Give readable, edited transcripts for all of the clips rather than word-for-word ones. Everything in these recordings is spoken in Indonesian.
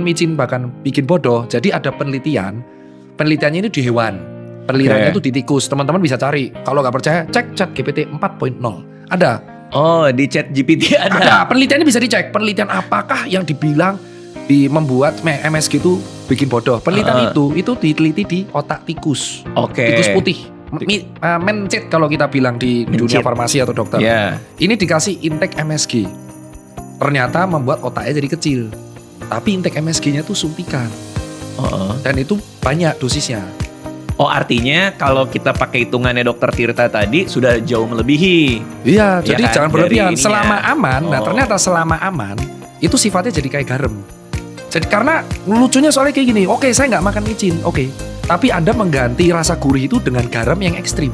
micin bahkan bikin bodoh. Jadi ada penelitiannya ini di hewan. Penelitiannya itu di tikus. Teman-teman bisa cari. Kalau nggak percaya, cek ChatGPT 4.0. Ada. Oh, di ChatGPT ada. Ada. Penelitiannya bisa dicek. Penelitian apakah yang dibilang membuat MSG itu bikin bodoh. Penelitian itu diteliti di otak tikus. Tikus putih. Mencit kalau kita bilang di dunia farmasi atau dokter. Ini dikasih intake MSG. Ternyata membuat otaknya jadi kecil. Tapi intake MSG-nya tuh suntikan. Dan itu banyak dosisnya. Oh, artinya kalau kita pakai hitungannya Dokter Tirta tadi sudah jauh melebihi. Iya, jadi kan? jangan berlebihan. Ininya. Selama aman, nah ternyata selama aman itu sifatnya jadi kayak garam. Jadi karena lucunya soalnya kayak gini. Oke, saya nggak makan micin. Oke, tapi Anda mengganti rasa gurih itu dengan garam yang ekstrim.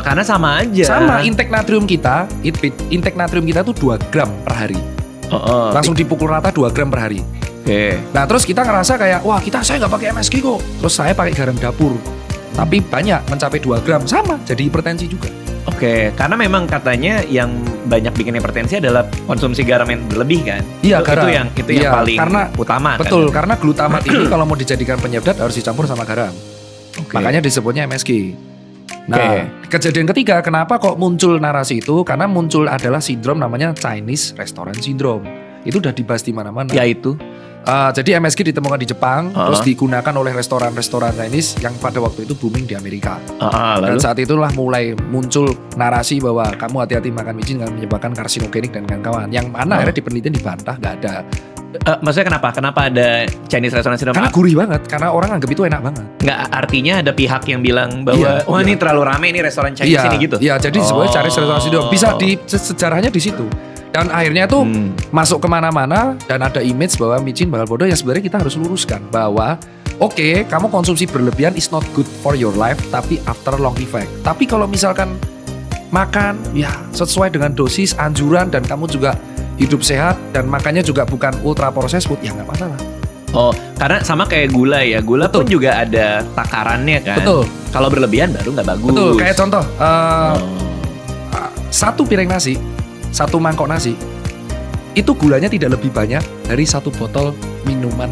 Karena sama aja. Sama intake natrium kita, intake natrium kita tuh 2 gram per hari. Langsung dipukul rata 2 gram per hari. Nah terus kita ngerasa kayak, wah saya nggak pakai MSG kok. Terus saya pakai garam dapur. Tapi banyak mencapai 2 gram, sama jadi hipertensi juga. Karena memang katanya yang banyak bikin hipertensi adalah konsumsi garam yang berlebih kan? Iya, garam. Itu yang paling utama. Betul, kan? karena glutamat ini kalau mau dijadikan penyedap harus dicampur sama garam. Makanya disebutnya MSG. Nah, kejadian ketiga, kenapa kok muncul narasi itu? Karena muncul adalah sindrom namanya Chinese Restaurant Syndrome. Itu udah dibahas di mana-mana. Yaitu? Jadi MSG ditemukan di Jepang, terus digunakan oleh restoran-restoran Chinese yang pada waktu itu booming di Amerika. Dan saat itulah mulai muncul narasi bahwa kamu hati-hati makan micin karena menyebabkan karsinogenik dan kawan-kawan. Yang mana akhirnya di penelitian dibantah, nggak ada. Maksudnya kenapa? Kenapa ada Chinese Restaurant Syndrome? Karena gurih banget, karena orang anggap itu enak banget. Nggak, artinya ada pihak yang bilang bahwa ini terlalu rame, ini restoran Chinese ini gitu? Iya, jadi disebutnya Chinese Restaurant Syndrome. Bisa sejarahnya di situ. Dan akhirnya tuh masuk kemana-mana dan ada image bahwa micin bakal bodoh yang sebenarnya kita harus luruskan bahwa kamu konsumsi berlebihan is not good for your life tapi after long effect. Tapi kalau misalkan makan ya sesuai dengan dosis anjuran dan kamu juga hidup sehat dan makannya juga bukan ultra processed food ya nggak masalah. Karena sama kayak gula ya. Gula pun juga ada takarannya kan. Betul. Kalau berlebihan baru nggak bagus. Betul. Kayak contoh satu piring nasi, satu mangkok nasi, itu gulanya tidak lebih banyak dari 1 botol minuman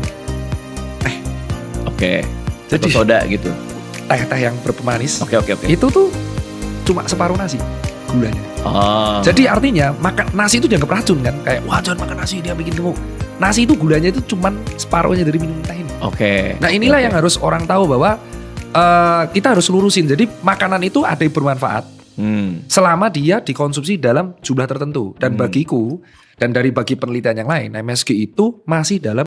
teh. Jadi soda gitu. Teh yang berpemanis. Oke. Itu tuh cuma separuh nasi gulanya. Jadi artinya makan nasi itu dianggap racun kan? Kayak wah jangan makan nasi dia bikin gemuk. Nasi itu gulanya itu cuma separuhnya dari minum teh ini. Nah inilah yang harus orang tahu bahwa kita harus lurusin. Jadi makanan itu ada yang bermanfaat. Selama dia dikonsumsi dalam jumlah tertentu. Dan bagiku dan bagi penelitian yang lain MSG itu masih dalam